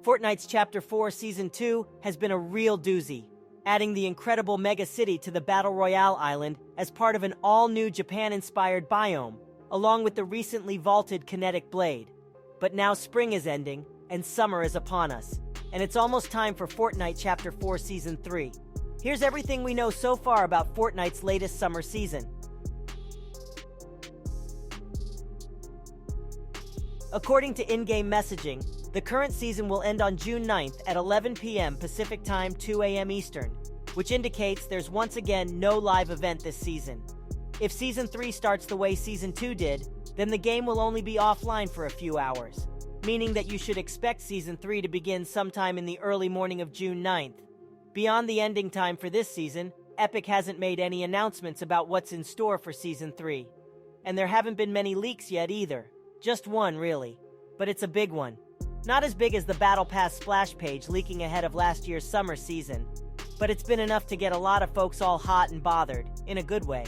Fortnite's Chapter 4 Season 2 has been a real doozy, adding the incredible mega city to the Battle Royale island as part of an all-new Japan-inspired biome, along with the recently vaulted Kinetic Blade. But now spring is ending, and summer is upon us, and it's almost time for Fortnite Chapter 4 Season 3. Here's everything we know so far about Fortnite's latest summer season. According to in-game messaging, the current season will end on June 9th at 11 p.m. Pacific Time, 2 a.m. Eastern, which indicates there's once again no live event this season. If Season 3 starts the way Season 2 did, then the game will only be offline for a few hours, meaning that you should expect Season 3 to begin sometime in the early morning of June 9th. Beyond the ending time for this season, Epic hasn't made any announcements about what's in store for Season 3. And there haven't been many leaks yet either. Just one, really. But it's a big one. Not as big as the Battle Pass splash page leaking ahead of last year's summer season, but it's been enough to get a lot of folks all hot and bothered, in a good way.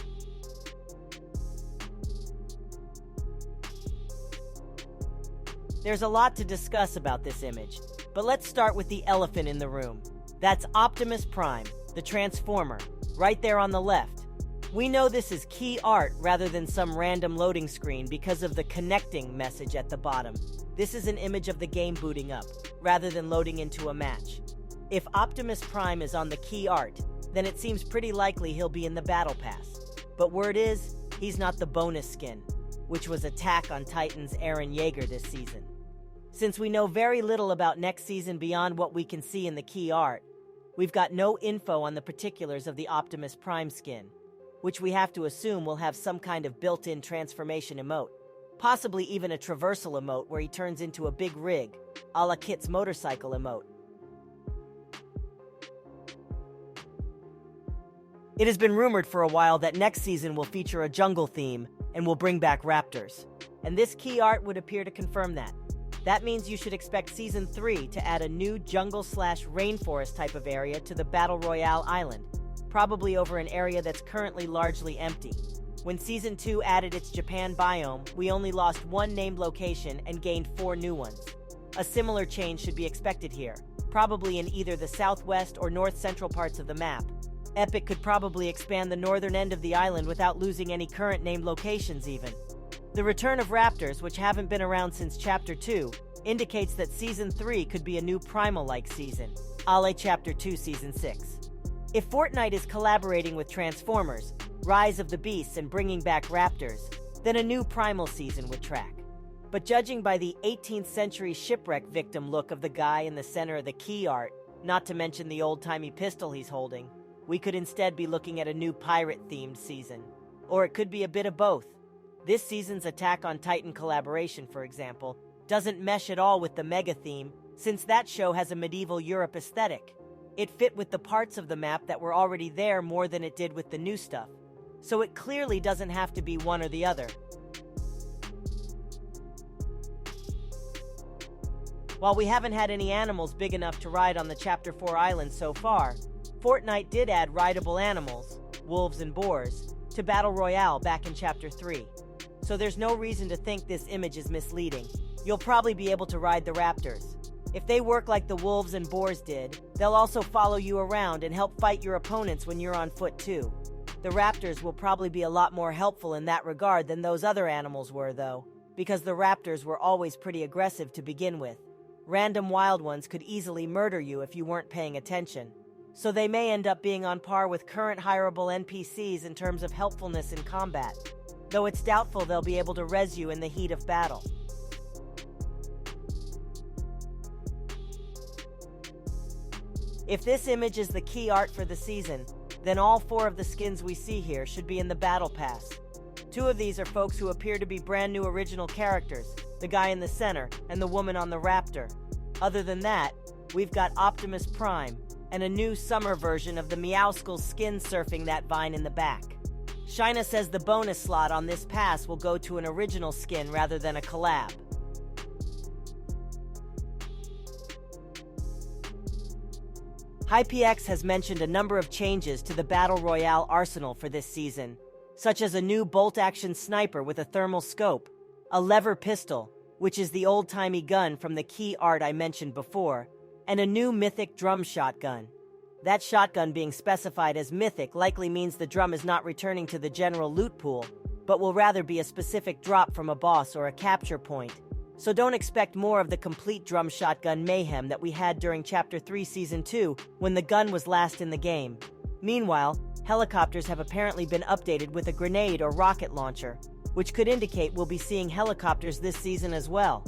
There's a lot to discuss about this image, but let's start with the elephant in the room. That's Optimus Prime, the Transformer, right there on the left. We know this is key art rather than some random loading screen because of the connecting message at the bottom. This is an image of the game booting up, rather than loading into a match. If Optimus Prime is on the key art, then it seems pretty likely he'll be in the Battle Pass. But word is, he's not the bonus skin, which was Attack on Titan's Eren Yeager this season. Since we know very little about next season beyond what we can see in the key art, we've got no info on the particulars of the Optimus Prime skin, which we have to assume will have some kind of built-in transformation emote. Possibly even a traversal emote where he turns into a big rig, a la Kit's motorcycle emote. It has been rumored for a while that next season will feature a jungle theme and will bring back Raptors. And this key art would appear to confirm that. That means you should expect Season 3 to add a new jungle/rainforest type of area to the Battle Royale island, probably over an area that's currently largely empty. When Season 2 added its Japan biome, we only lost one named location and gained 4 new ones. A similar change should be expected here, probably in either the southwest or north-central parts of the map. Epic could probably expand the northern end of the island without losing any current named locations even. The return of Raptors, which haven't been around since Chapter 2, indicates that Season 3 could be a new Primal-like season, a la Chapter 2 Season 6. If Fortnite is collaborating with Transformers, Rise of the Beasts and bringing back Raptors, then a new Primal season would track. But judging by the 18th century shipwreck victim look of the guy in the center of the key art, not to mention the old-timey pistol he's holding, we could instead be looking at a new pirate-themed season. Or it could be a bit of both. This season's Attack on Titan collaboration, for example, doesn't mesh at all with the mega theme, since that show has a medieval Europe aesthetic. It fit with the parts of the map that were already there more than it did with the new stuff. So it clearly doesn't have to be one or the other. While we haven't had any animals big enough to ride on the Chapter 4 island so far, Fortnite did add rideable animals, wolves and boars, to Battle Royale back in Chapter 3. So there's no reason to think this image is misleading. You'll probably be able to ride the Raptors. If they work like the wolves and boars did, they'll also follow you around and help fight your opponents when you're on foot too. The Raptors will probably be a lot more helpful in that regard than those other animals were, though, because the Raptors were always pretty aggressive to begin with. Random wild ones could easily murder you if you weren't paying attention. So they may end up being on par with current hireable NPCs in terms of helpfulness in combat, though it's doubtful they'll be able to res you in the heat of battle. If this image is the key art for the season, then all 4 of the skins we see here should be in the Battle Pass. 2 of these are folks who appear to be brand new original characters, the guy in the center and the woman on the Raptor. Other than that, we've got Optimus Prime and a new summer version of the Meowskull skin surfing that vine in the back. Shina says the bonus slot on this pass will go to an original skin rather than a collab. HypeX has mentioned a number of changes to the Battle Royale arsenal for this season, such as a new bolt-action sniper with a thermal scope, a lever pistol, which is the old-timey gun from the key art I mentioned before, and a new mythic drum shotgun. That shotgun being specified as mythic likely means the drum is not returning to the general loot pool, but will rather be a specific drop from a boss or a capture point. So don't expect more of the complete drum shotgun mayhem that we had during Chapter 3 Season 2 when the gun was last in the game. Meanwhile, helicopters have apparently been updated with a grenade or rocket launcher, which could indicate we'll be seeing helicopters this season as well.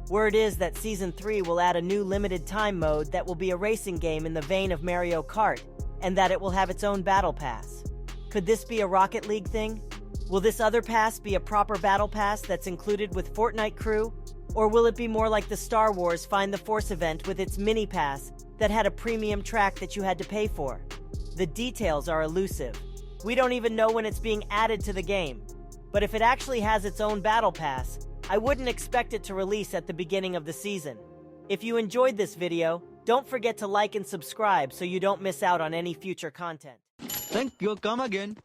Word is that Season 3 will add a new limited time mode that will be a racing game in the vein of Mario Kart, and that it will have its own battle pass. Could this be a Rocket League thing? Will this other pass be a proper battle pass that's included with Fortnite crew? Or will it be more like the Star Wars Find the Force event with its mini pass that had a premium track that you had to pay for? The details are elusive. We don't even know when it's being added to the game. But if it actually has its own battle pass, I wouldn't expect it to release at the beginning of the season. If you enjoyed this video, don't forget to like and subscribe so you don't miss out on any future content. Thank you. Come again.